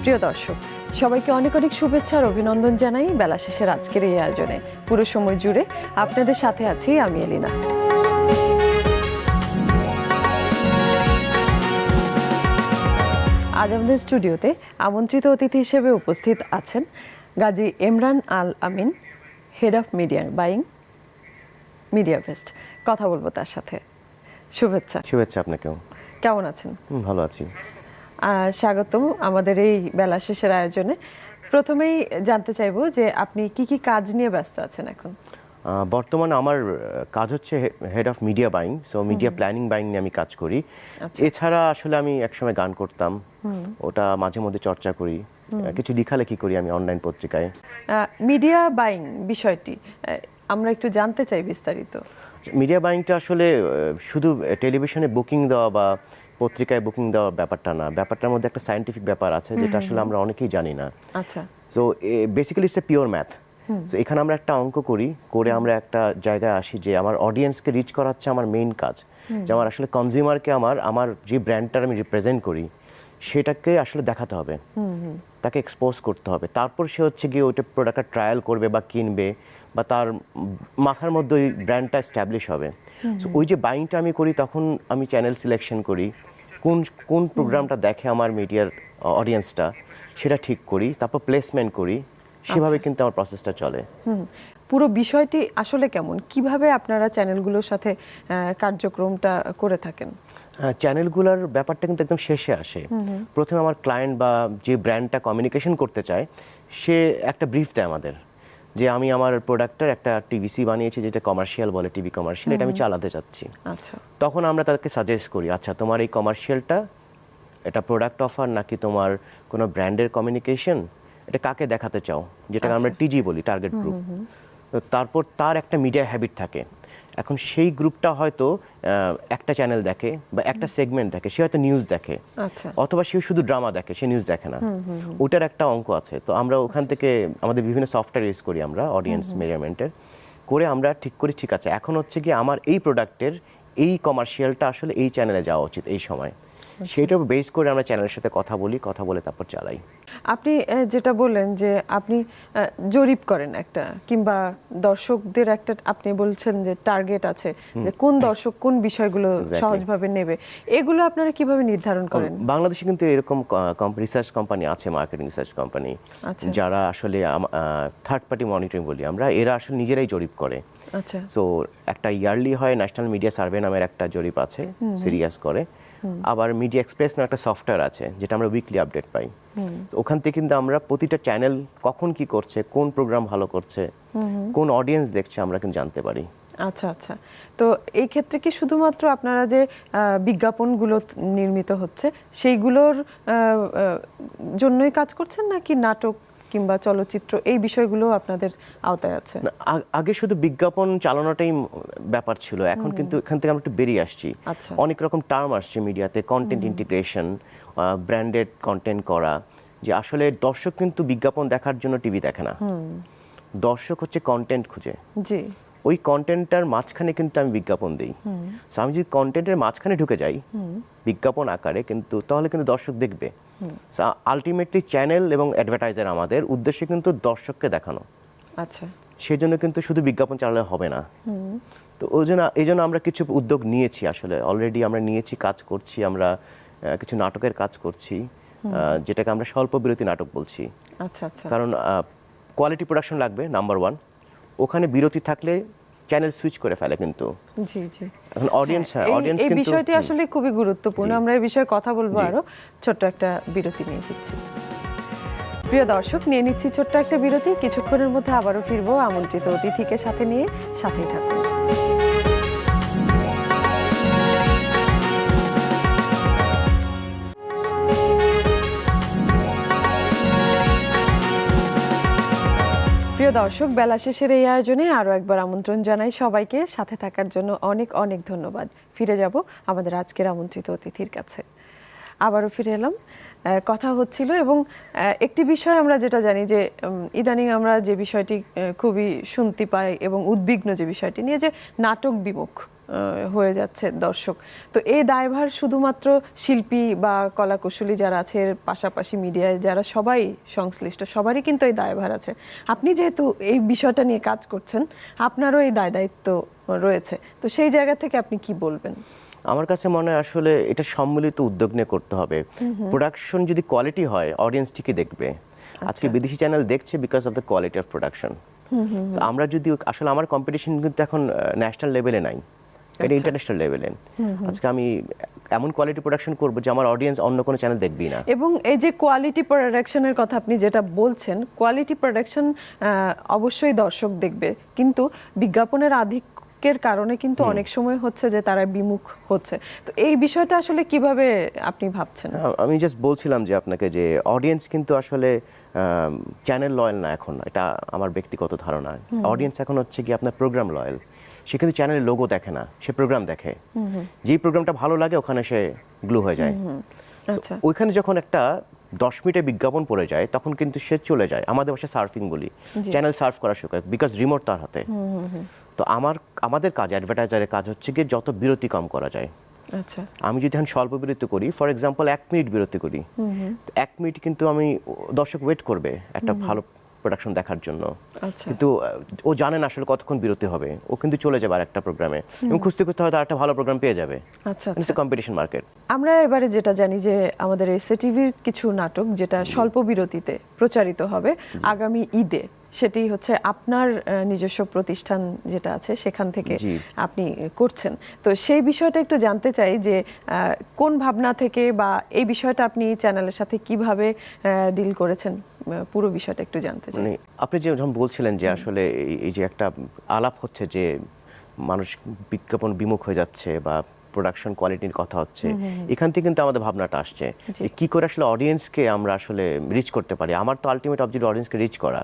প্রিয় দর্শক, সবাইকে অনেক অনেক শুভেচ্ছা আর অভিনন্দন জানাই বেলা শেষের আজকের এই আয়োজনে। পুরো সময় জুড়ে আপনাদের সাথে আছি আমি এলিনা। আজ আমাদের স্টুডিওতে আমন্ত্রিত অতিথি হিসেবে উপস্থিত আছেন গাজী ইমরান আল আমিন, হেড অফ মিডিয়া বাইং, মিডিয়াভেস্ট। কথা বলবো তার সাথে। শুভেচ্ছা। শুভেচ্ছা আপনাকেও। কেমন আছেন? ভালো আছি। স্বাগতম আমাদের এই বেলা শেষের আয়োজনে। প্রথমেই জানতে চাইবো যে আপনি কি কি কাজ নিয়ে ব্যস্ত আছেন এখন? বর্তমানে আমার কাজ হচ্ছে head of media buying, so media planning buying নিয়ে আমি কাজ করি। এছাড়া আসলে আমি একসময় গান করতাম, ওটা মাঝে মধ্যে চর্চা করি, কিছু লেখালেখি করি আমি অনলাইন পত্রিকায়। মিডিয়া বাইং বিষয়টি আমরা একটু জানতে চাই বিস্তারিত। মিডিয়া বাইংটা আসলে শুধু টেলিভিশনে বুকিং দেওয়া বা পত্রিকায় বুকিং দেওয়া ব্যাপারটা না, ব্যাপারটার মধ্যে একটা সায়েন্টিফিক ব্যাপার আছে যেটা আসলে আমরা অনেকেই জানি না। আচ্ছা। So basically it's a pure math. So এখানে আমরা একটা অঙ্ক করি, করে আমরা একটা জায়গায় আসি যে আমার অডিয়েন্সকে রিচ করা হচ্ছে আমার মেইন কাজ। যে আমার আসলে কনজিউমারকে আমার যে ব্র্যান্ডটার আমি রিপ্রেজেন্ট করি সেটাকে আসলে দেখাতে হবে, তাকে এক্সপোজ করতে হবে। তারপর সে হচ্ছে গিয়ে ওইটা প্রোডাক্টটা ট্রায়াল করবে বা কিনবে, বা তার মাথার মধ্যে ওই ব্র্যান্ডটা এস্টাবলিশ হবে। সো ওই যে বাইংটা আমি করি, তখন আমি চ্যানেল সিলেকশন করি, কোন কোন প্রোগ্রামটা দেখে আমার মিডিয়ার অডিয়েন্সটা সেটা ঠিক করি, তারপর প্লেসমেন্ট করি। সেভাবে কিন্তু আমার প্রসেসটা চলে। পুরো বিষয়টি আসলে কেমন, কিভাবে আপনারা চ্যানেলগুলোর সাথে কার্যক্রমটা করে থাকেন? চ্যানেলগুলোর ব্যাপারটা কিন্তু একদম শেষে আসে। প্রথমে আমার ক্লায়েন্ট বা যে ব্র্যান্ডটা কমিউনিকেশন করতে চায় সে একটা ব্রিফ দেয় আমাদের, যে আমি আমার প্রোডাক্টের একটা টিভিসি বানিয়েছি যেটা কমার্শিয়াল বলে, টিভি কমার্শিয়াল, এটা আমি চালাতে চাচ্ছি। আচ্ছা। তখন আমরা তাদেরকে সাজেস্ট করি, আচ্ছা তোমার এই কমার্শিয়ালটা এটা প্রোডাক্ট অফার নাকি তোমার কোনো ব্র্যান্ডের কমিউনিকেশন, এটা কাকে দেখাতে চাও, যেটাকে আমরা টিজি বলি, টার্গেট গ্রুপ। তারপর তার একটা মিডিয়া হ্যাবিট থাকে। এখন সেই গ্রুপটা হয়তো একটা চ্যানেল দেখে বা একটা সেগমেন্ট দেখে, সে হয়তো নিউজ দেখে, অথবা সে শুধু ড্রামা দেখে, সে নিউজ দেখে না। ওটার একটা অঙ্ক আছে। তো আমরা ওখান থেকে আমাদের বিভিন্ন সফটওয়্যার ইউজ করি আমরা অডিয়েন্স মেজারমেন্টের, করে আমরা ঠিক করি ঠিক আছে এখন হচ্ছে কি আমার এই প্রোডাক্টের এই কমার্শিয়ালটা আসলে এই চ্যানেলে যাওয়া উচিত এই সময়। সেটার বেস করে আমরা চ্যানেলের সাথে কথা বলি, কথা বলে তারপর চালাই। আপনি যেটা বললেন যে আপনি জরিপ করেন একটা, কিংবা দর্শকদের একটা, আপনি বলছেন যে টার্গেট আছে যে কোন দর্শক কোন বিষয়গুলো সহজভাবে নেবে, এগুলো আপনারা কিভাবে নির্ধারণ করেন? বাংলাদেশে কিন্তু এরকম রিসার্চ কোম্পানি আছে, মার্কেটিং রিসার্চ কোম্পানি, যারা আসলে থার্ড পার্টি মনিটরিং বলি আমরা, এরা আসলে নিজেরাই জরিপ করে। আচ্ছা। সো একটা ইয়ারলি হয় ন্যাশনাল মিডিয়া সার্ভে নামের একটা জরিপ আছে, সিরিয়াস করে। আবার মিডিয়া এক্সপ্রেস নামে একটা সফটওয়্যার আছে যেটা আমরা উইকলি আপডেট পাই। ওখান থেকে কিন্তু আমরা প্রতিটা চ্যানেল কখন কি করছে, কোন প্রোগ্রাম ভালো করছে, কোন অডিয়েন্স দেখছে, আমরা কিন্তু জানতে পারি। আচ্ছা আচ্ছা। তো এই ক্ষেত্রে কি শুধুমাত্র আপনারা যে বিজ্ঞাপনগুলো নির্মিত হচ্ছে সেইগুলোর জন্যই কাজ করছেন, নাকি নাটক কিংবা চলচ্চিত্র এই বিষয়গুলো আপনাদের আওতায় আছে? আগে শুধু বিজ্ঞাপন চালানোটাই ব্যাপার ছিল, এখন কিন্তু এখান থেকে আমরা একটু বেরিয়ে আসছি। অনেক রকম টার্ম আসছে মিডিয়াতে, কন্টেন্ট ইন্টিগ্রেশন, ব্র্যান্ডেড কন্টেন্ট করা, যে আসলে দর্শক কিন্তু বিজ্ঞাপন দেখার জন্য টিভি দেখে না, দর্শক হচ্ছে কন্টেন্ট খুঁজে। জি। ওই কন্টেন্টটার মাঝখানে কিন্তু আমি বিজ্ঞাপন দিই। সো আমি যদি কন্টেন্টের মাঝখানে ঢুকে যাই বিজ্ঞাপন আকারে, কিন্তু তাহলে কিন্তু দর্শক দেখবে। আলটিমেটলি চ্যানেল এবং অ্যাডভার্টাইজার আমাদের উদ্দেশ্য কিন্তু দর্শককে দেখানো। আচ্ছা। সেই জন্য কিন্তু শুধু বিজ্ঞাপন চালালে হবে না। তো এই জন্য আমরা কিছু উদ্যোগ নিয়েছি, আসলে অলরেডি আমরা নিয়েছি, কাজ করছি। আমরা কিছু নাটকের কাজ করছি, যেটাকে আমরা স্বল্প বিরতি নাটক বলছি। আচ্ছা আচ্ছা। কারণ কোয়ালিটি প্রোডাকশন লাগবে নাম্বার 1, ওখানে বিরতি থাকলে চ্যানেল সুইচ করে ফেলে কিন্তু। জি জি। এখন অডিয়েন্স এই বিষয়টি আসলে খুবই গুরুত্বপূর্ণ। আমরা এই বিষয়ে কথা বলবো আরো। ছোট্ট একটা বিরতি নিয়ে ফিরছি। প্রিয় দর্শক, নিয়ে নিচ্ছি ছোট্ট একটা বিরতি। কিছুক্ষণের মধ্যে আবারও ফিরবো আমন্ত্রিত অতিথিকে সাথে নিয়ে। সাথেই থাকুন। প্রিয় দর্শক, বেলা শেষের এই আয়োজনে আরও একবার আমন্ত্রণ জানাই সবাইকে। সাথে থাকার জন্য অনেক অনেক ধন্যবাদ। ফিরে যাব আমাদের আজকের আমন্ত্রিত অতিথির কাছে। আবারও ফিরে এলাম, কথা হচ্ছিল, এবং একটি বিষয় আমরা যেটা জানি যে ইদানিং আমরা যে বিষয়টি খুবই শুনতে পাই এবং উদ্বিগ্ন যে বিষয়টি নিয়ে, যে নাটক বিমুখ হয়ে যাচ্ছে দর্শক। তো এই দায়ভার শুধুমাত্র শিল্পী বা কলাকুশলী যারা আছে, এর পাশাপাশি মিডিয়ায় যারা সবাই সংশ্লিষ্ট, সবারই কিন্তু এই দায়ভার আছে। আপনি যেহেতু এই বিষয়টা নিয়ে কাজ করছেন, আপনারও এই দায়িত্ব রয়েছে, তো সেই জায়গা থেকে আপনি কি বলবেন? আমার কাছে মনে হয় আসলে এটা সম্মিলিত উদ্যোগ নিয়ে করতে হবে। প্রোডাকশন যদি কোয়ালিটি হয়, অডিয়েন্স ঠিকই দেখবে। আজকে বিদেশি চ্যানেল দেখছে because of the quality of production. আমরা যদি আসলে, আমার কম্পিটিশন কিন্তু এখন ন্যাশনাল লেভেলে নাই, এটা ইন্টারন্যাশনাল লেভেলে। আজকে আমি এমন কোয়ালিটি প্রোডাকশন করব যে আমার অডিয়েন্স অন্য কোনো চ্যানেল দেখবেই না। এবং এই যে কোয়ালিটি প্রোডাকশনের কথা আপনি যেটা বলছেন, কোয়ালিটি প্রোডাকশন অবশ্যই দর্শক দেখবে, কিন্তু বিজ্ঞাপনের আধিক্যের কারণে কিন্তু অনেক সময় হচ্ছে যে তারা বিমুখ হচ্ছে। তো এই বিষয়টা আসলে কিভাবে আপনি ভাবছেন? আমি জাস্ট বলছিলাম যে আপনাকে, যে অডিয়েন্স কিন্তু আসলে চ্যানেল লয়াল না এখন, এটা আমার ব্যক্তিগত ধারণা। অডিয়েন্স এখন হচ্ছে কি আপনার প্রোগ্রাম লয়াল। সে কিন্তু চ্যানেলের লোগো দেখে না, সে প্রোগ্রাম দেখে। যেই প্রোগ্রামটা ভালো লাগে ওখানে সে গ্লু হয়ে যায়। আচ্ছা, ওইখানে যখন একটা 10 মিনিটের বিজ্ঞাপন পড়ে যায় তখন কিন্তু সে চলে যায়, আমাদের ভাষায় সার্ফিং বলি, চ্যানেল সার্ফ করা শেখায়, বিকজ রিমোট তার হাতে। তো আমাদের কাজ, অ্যাডভার্টাইজারের কাজ হচ্ছে কি যত বিরতি কম করা যায়। আচ্ছা, আমি যদি এখন স্বল্প বিরতি করি, ফর এক্সাম্পল 1 মিনিট বিরতি করি, 1 মিনিট কিন্তু আমি দর্শক ওয়েট করবে একটা ভালো প্রোডাকশন দেখার জন্য। আচ্ছা, কিন্তু ও জানে না আসলে কতক্ষণ বিরতি হবে, ও কিন্তু চলে যাবে আর একটা প্রোগ্রামে, এবং খুঁজতে খুঁজতে হয়তো একটা ভালো প্রোগ্রাম পেয়ে যাবে। আচ্ছা, ইটস কম্পিটিশন মার্কেট। আমরা এবারে যেটা জানি যে আমাদের এসএটিভির কিছু নাটক যেটা স্বল্প বিরতিতে প্রচারিত হবে আগামী ঈদে, সেটি হচ্ছে আপনার নিজস্ব প্রতিষ্ঠান যেটা আছে সেখান থেকে আপনি করছেন। তো সেই বিষয়টা একটু জানতে চাই যে কোন ভাবনা থেকে, বা এই বিষয়টা আপনি চ্যানেলের সাথে কিভাবে ডিল করেছেন, পুরো বিষয়টা একটু জানতে চাই। মানে আপনি যে যখন বলছিলেন যে আসলে এই যে একটা আলাপ হচ্ছে যে মানুষ বিজ্ঞাপন বিমুখ হয়ে যাচ্ছে বা প্রোডাকশন কোয়ালিটির কথা হচ্ছে, এখান থেকে কিন্তু আমাদের ভাবনাটা আসছে যে কি করে আসলে অডিয়েন্সকে আমরা আসলে রিচ করতে পারি। আমার তো আলটিমেট অবজেক্ট অডিয়েন্সকে রিচ করা,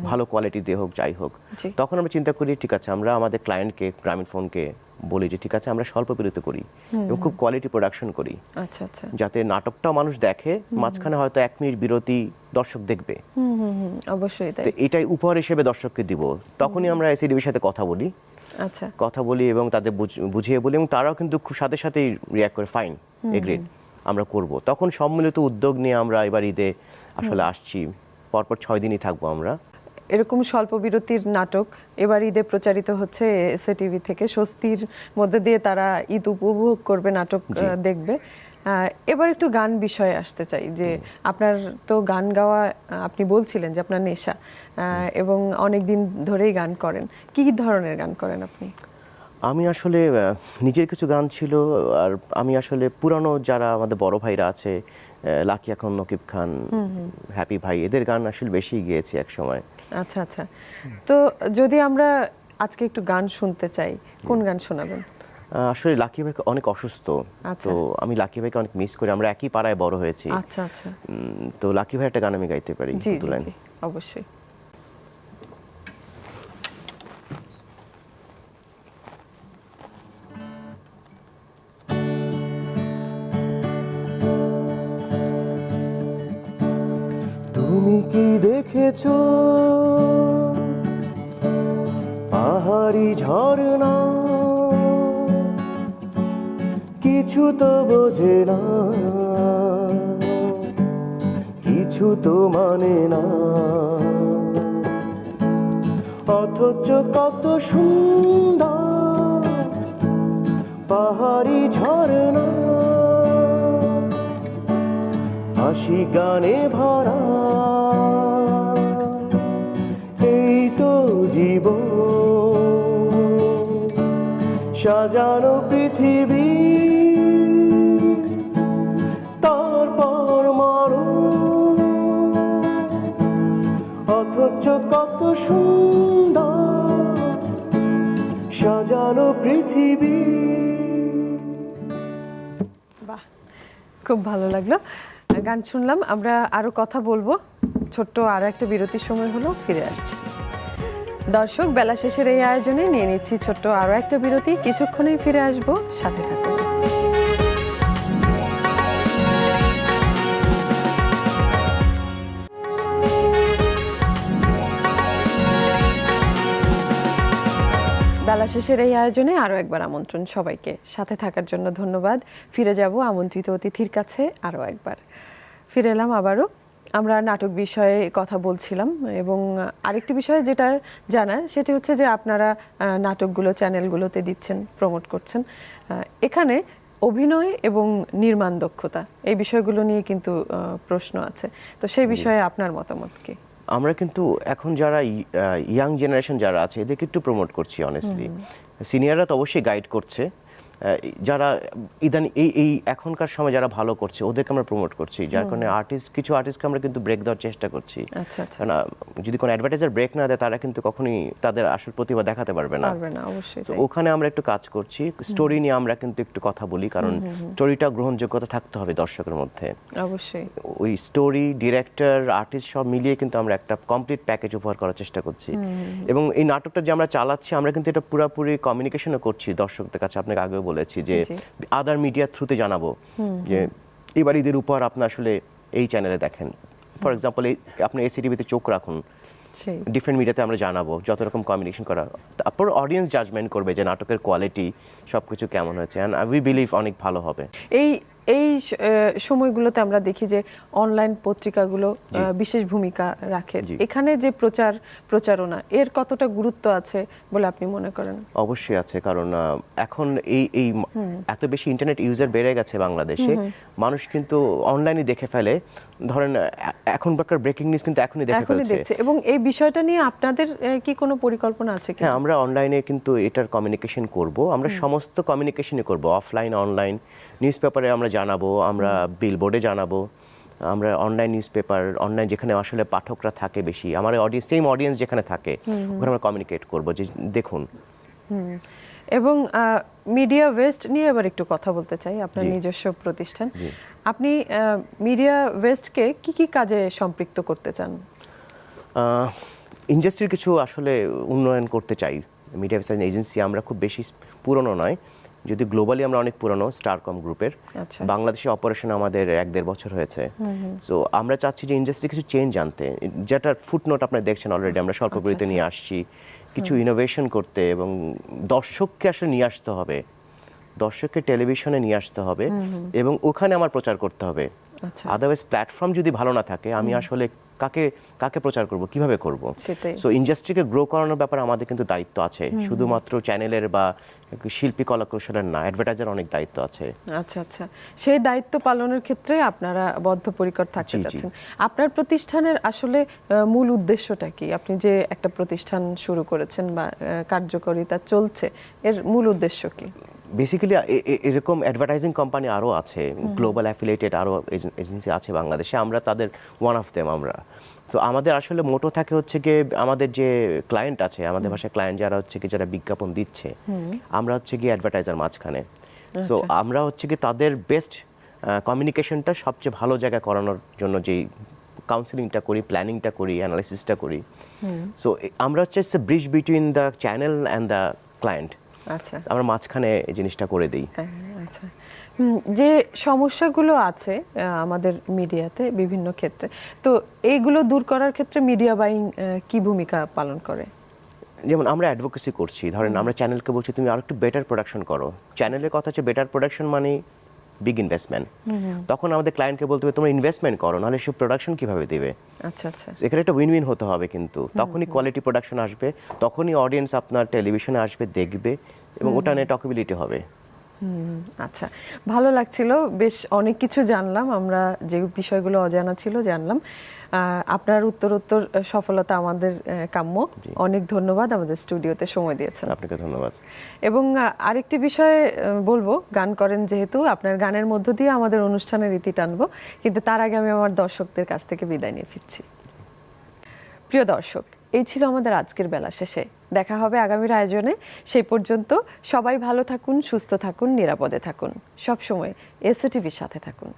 ভালো কোয়ালিটি দিয়ে হোক যাই হোক। তখন আমরা চিন্তা করি ঠিক আছে, আমরা আমাদের ক্লায়েন্টকে, গ্রামীণফোনকে বলি যে ঠিক আছে আমরা স্বল্প বিরতি করি এবং খুব কোয়ালিটি প্রোডাকশন করি, আচ্ছা, আচ্ছা, যাতে নাটকটাও মানুষ দেখে, মাঝখানে হয়তো 1 মিনিট বিরতি দর্শক দেখবে। অবশ্যই তাই। তো এটাই উপহার হিসেবে দর্শককে দিব। তখনই আমরা এসএটিভির সাথে কথা বলি, আচ্ছা, কথা বলি এবং তাদের বুঝিয়ে বলি, এবং তারাও কিন্তু খুব সাথে সাথেই রিঅ্যাক্ট করে, ফাইন, এগ্রিড, আমরা করব। তখন সম্মিলিত উদ্যোগ নিয়ে আমরা এবার ঈদে আসলে আসছি, পরপর 6 দিনই থাকবো আমরা। এরকম স্বল্প বিরতির নাটক এবার ঈদে প্রচারিত হচ্ছে এসএটিভি থেকে। স্বস্তির মধ্যে দিয়ে তারা ঈদ উপভোগ করবে, নাটক দেখবে। এবার একটু গান বিষয়ে আসতে চাই যে আপনার তো গান গাওয়া, আপনি বলছিলেন যে আপনার নেশা, এবং অনেক দিন ধরেই গান করেন। কি ধরনের গান করেন আপনি? আমি আসলে নিজের কিছু গান ছিল, আর আমি আসলে পুরানো যারা আমাদের বড় ভাইরা আছে, লাকি এখন, নকিব খান, হ্যাপি ভাই, এদের গান আসলে বেশি গিয়েছি এক সময়। আচ্ছা, আচ্ছা। তো যদি আমরা আজকে একটু গান শুনতে চাই, কোন গান শোনাবেন? আসলে লাকি ভাই অনেক অসুস্থ, তো আমি লাকি ভাইকে অনেক মিস করি, আমরা একই পাড়ায় বড় হয়েছি। আচ্ছা, আচ্ছা। তো লাকি ভাই একটা গান আমি গাইতে পারি। জি, জি, জি, অবশ্যই। তুমি কি দেখেছো পাহাড়ি ঝরনা, কিছু তো বোঝে না, কিছু তো মানে না, অথচ কত সুন্দর পাহাড়ি ঝরনা, হাসি গানে ভরা, এই তো জীবন, সাজানো পৃথিবী, তারপর মরণ, অথচ কত সুন্দর সাজানো পৃথিবী। বাহ, খুব ভালো লাগলো। গান শুনলাম, আমরা আরো কথা বলবো। ছোট্ট আরো একটা বিরতির সময় হলো, ফিরে আসছি। দর্শক, বেলা শেষের এই আয়োজনে নিয়ে নিচ্ছি ছোট্ট আরো একটা বিরতি, কিছুক্ষণেই ফিরে আসবো, সাথে থাকুন। বেলা শেষের এই আয়োজনে আরও একবার আমন্ত্রণ সবাইকে, সাথে থাকার জন্য ধন্যবাদ। ফিরে যাব আমন্ত্রিত অতিথির কাছে আরও একবার। ফিরে এলাম আবারও। আমরা নাটক বিষয়ে কথা বলছিলাম এবং আরেকটি বিষয় যেটা জানার সেটি হচ্ছে যে আপনারা নাটকগুলো চ্যানেলগুলোতে দিচ্ছেন, প্রমোট করছেন। এখানে অভিনয় এবং নির্মাণ দক্ষতা এই বিষয়গুলো নিয়ে কিন্তু প্রশ্ন আছে, তো সেই বিষয়ে আপনার মতামত কি? আমরা কিন্তু এখন যারা ইয়াং জেনারেশন যারা আছে এদেরকে একটু প্রমোট করছি অনেস্টলি। সিনিয়ররা তো অবশ্যই গাইড করছে, যারা ইদানি এই এখনকার সময় যারা ভালো করছে ওদেরকে আমরা প্রমোট করছি, যার কারণে কিছু আর্টিস্টকে আমরা কিন্তু ব্রেক দেওয়ার চেষ্টা করছি। কারণ যদি কোনো অ্যাডভার্টাইজার ব্রেক না দেয় তারা কিন্তু কখনোই তাদের আসল প্রতিভা দেখাতে পারবে না। তো ওখানে আমরা একটু কাজ করছি, স্টোরি নিয়ে আমরা কিন্তু একটু কথা বলি, কারণ স্টোরিটা গ্রহণযোগ্যতা থাকতে হবে দর্শকের মধ্যে। অবশ্যই ওই স্টোরি, ডিরেক্টর, আর্টিস্ট সব মিলিয়ে কিন্তু আমরা একটা কমপ্লিট প্যাকেজ উপহার করার চেষ্টা করছি। এবং এই নাটকটা যে আমরা চালাচ্ছি আমরা কিন্তু এটা পুরোপুরি কমিউনিকেশনও করছি দর্শকদের কাছে। আপনাকে আগেও বলেছি যে আদার মিডিয়ার থ্রুতে জানাবো যে এবার ঈদের উপহার আপনি আসলে এই চ্যানেলে দেখেন। ফর এক্সাম্পল আপনি এসিটিভিতে চোখ রাখুন, ডিফারেন্ট মিডিয়াতে আমরা জানাবো, যত রকম কমিউনিকেশন করা, তারপর অডিয়েন্স জাজমেন্ট করবে যে নাটকের কোয়ালিটি সবকিছু কেমন হয়েছে, এন্ড উই বিলিভ অনেক ভালো হবে। এই সময়গুলোতে আমরা দেখি যে অনলাইন পত্রিকাগুলো বিশেষ ভূমিকা রাখে। এখানে যে প্রচারণা এর কতটা গুরুত্ব আছে বলে আপনি মনে করেন? অবশ্যই আছে, কারণ এখন এই এত বেশি ইন্টারনেট ইউজার বেড়ে গেছে বাংলাদেশে, মানুষ কিন্তু অনলাইনে দেখে ফেলে। ধরেন এখনকার ব্রেকিং নিউজ কিন্তু এখনই দেখে ফেলছে। এবং এই বিষয়টা নিয়ে আপনাদের কি কোনো পরিকল্পনা আছে কি? হ্যাঁ, আমরা অনলাইনে কিন্তু এটার কমিউনিকেশন করব। আমরা সমস্ত কমিউনিকেশনই করব, অফলাইন অনলাইন। নিউজপেপারে আমরা জানাবো, আমরা বিলবোর্ডে জানাবো, আমরা অনলাইন নিউজপেপার, অনলাইন যেখানে আসলে পাঠকরা থাকে বেশি, আমার অডিয়েন্স সেম অডিয়েন্স যেখানে থাকে ওখানে আমরা কমিউনিকেট করব যে দেখুন। এবং মিডিয়া ওয়েস্ট নিয়ে এবার একটু কথা বলতে চাই। আপনার নিজস্ব প্রতিষ্ঠান, আপনি মিডিয়া ওয়েস্টকে কি কি কাজে সম্পৃক্ত করতে চান? ইন্ডাস্ট্রির কিছু আসলে উন্নয়ন করতে চাই। মিডিয়া ওয়েস্ট এজেন্সি আমরা খুব বেশি পুরনো নয়, যদি গ্লোবালি আমরা অনেক পুরনো, স্টারকম গ্রুপের। বাংলাদেশে অপারেশন আমাদের 1-1.5 বছর হয়েছে। সো আমরা চাচ্ছি যে ইন্ডাস্ট্রি কিছু চেঞ্জ আনতে, যেটার ফুটনোট আপনারা দেখছেন অলরেডি, আমরা স্বল্পপরিতে নিয়ে আসছি কিছু ইনোভেশন করতে, এবং দর্শককে আসলে নিয়ে আসতে হবে, দর্শককে টেলিভিশনে নিয়ে আসতে হবে এবং ওখানে আমার প্রচার করতে হবে। আদারওয়াইজ প্ল্যাটফর্ম যদি ভালো না থাকে আমি আসলে কাকে প্রচার করব, কিভাবে করব? সো ইন্ডাস্ট্রিকে গ্রো করানোর ব্যাপারে আমাদের কিন্তু দায়িত্ব আছে, শুধুমাত্র চ্যানেলের বা শিল্পী কলাকৌশলের না, অ্যাডভার্টাইজার অনেক দায়িত্ব আছে। আচ্ছা, সেই দায়িত্ব পালনের ক্ষেত্রে আপনারা বদ্ধপরিকর থাকতে চাচ্ছেন। আপনার প্রতিষ্ঠানের আসলে মূল উদ্দেশ্যটা কি? আপনি যে একটা প্রতিষ্ঠান শুরু করেছেন বা কার্যকারিতা চলছে, এর মূল উদ্দেশ্য কি? বেসিক্যালি এরকম অ্যাডভার্টাইজিং কোম্পানি আরও আছে, গ্লোবাল অ্যাফিলিয়েটেড আরও এজেন্সি আছে বাংলাদেশে, আমরা তাদের ওয়ান অফ দেম। আমরা তো আমাদের আসলে মোটো থাকে হচ্ছে গিয়ে আমাদের যে ক্লায়েন্ট আছে, আমাদের ভাষায় ক্লায়েন্ট যারা হচ্ছে কি যারা বিজ্ঞাপন দিচ্ছে, আমরা হচ্ছে গিয়ে অ্যাডভার্টাইজার মাঝখানে। সো আমরা হচ্ছে কি তাদের বেস্ট কমিউনিকেশনটা সবচেয়ে ভালো জায়গায় করানোর জন্য যেই কাউন্সিলিংটা করি, প্ল্যানিংটা করি, অ্যানালাইসিসটা করি। সো আমরা হচ্ছে bridge between the channel and the client. আমরা মাঝখানে এই জিনিসটা করে দিই। আচ্ছা, যে সমস্যাগুলো আছে আমাদের মিডিয়াতে বিভিন্ন ক্ষেত্রে, তো এইগুলো দূর করার ক্ষেত্রে মিডিয়া বাইং কি ভূমিকা পালন করে? যেমন আমরা অ্যাডভোকেসি করছি, ধরেন আমরা চ্যানেলকে বলছি তুমি আরো একটু বেটার প্রোডাকশন করো। চ্যানেলের কথা হচ্ছে বেটার প্রোডাকশন মানে বিগ ইনভেস্টমেন্ট। তখন আমাদের ক্লায়েন্টকে বলতে হবে তোমরা ইনভেস্টমেন্ট করো, নাহলে সব প্রোডাকশন কিভাবে দিবে? এখানে একটা উইন উইন হতে হবে, কিন্তু তখনই কোয়ালিটি প্রোডাকশন আসবে, তখনই অডিয়েন্স আপনার টেলিভিশনে আসবে, দেখবে, এবং ওটা নিয়ে টকেবিলিটি হবে। আচ্ছা, ভালো লাগছিল, বেশ অনেক কিছু জানলাম আমরা, যে বিষয়গুলো অজানা ছিল জানলাম। আপনার উত্তরোত্তর সফলতা আমাদের কাম্য। অনেক ধন্যবাদ আমাদের স্টুডিওতে সময় দিয়েছেন। আপনাকে ধন্যবাদ। এবং আরেকটি বিষয়ে বলবো, গান করেন যেহেতু, আপনার গানের মধ্য দিয়ে আমাদের অনুষ্ঠানের রীতি টানবো, কিন্তু তার আগে আমি আমার দর্শকদের কাছ থেকে বিদায় নিয়ে ফিরছি। প্রিয় দর্শক, এই ছিল আমাদের আজকের বেলা শেষে। দেখা হবে আগামীর আয়োজনে। সেই পর্যন্ত সবাই ভালো থাকুন, সুস্থ থাকুন, নিরাপদে থাকুন, সবসময় এসএটিভির সাথে থাকুন।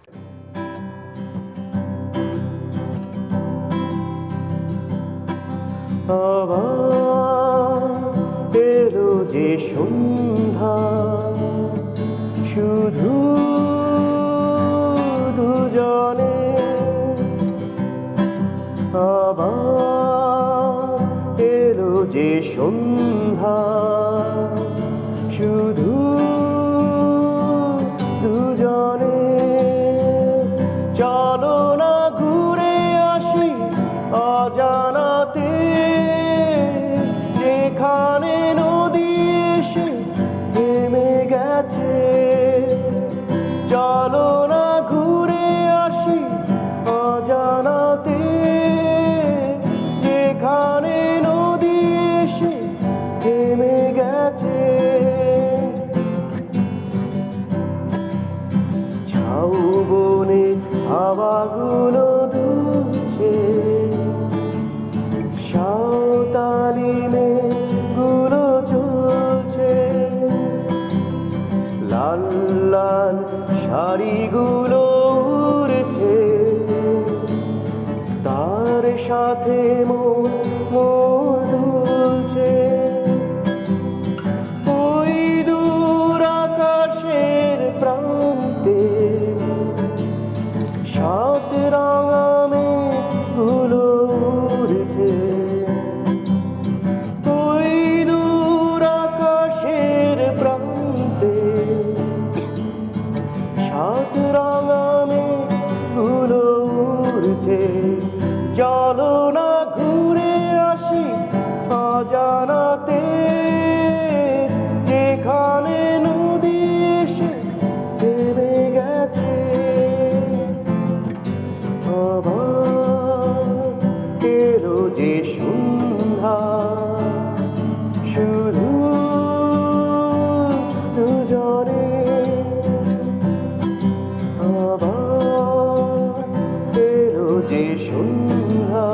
এলো যে সন্ধ্যা, শুধু দুজনে, আবার এলো যে সন্ধ্যা। শুধু দুজনে চলো না ঘুরে আসি অজানাতে, যেখানে নদী এসে থেমে গেছে। চলো না ঘুরে আসি অজানাতে, যেখানে নদী এসে থেমে গেছে। ঝাউবনে হাওয়াগুলো দুলছে, সাঁওতালি মেঘগুলো চলছে, লাল লাল শাড়িগুলো উড়ছে, তার সাথে মোর দুলছে। ওই দূর আকাশের প্রান্তে সাত রাঙা মেঘগুলো উড়ছে, ওই দূর আকাশের প্রান্তে সাত রাঙা মেঘগুলো উড়ছে। চলো না ঘুরে আসি অজানাতে, যেখানে নদী এসে থেমে গেছে। আবার এলো যে সন্ধ্যা, শুধু দুজনে। আবার এলো যে সন্ধ্যা,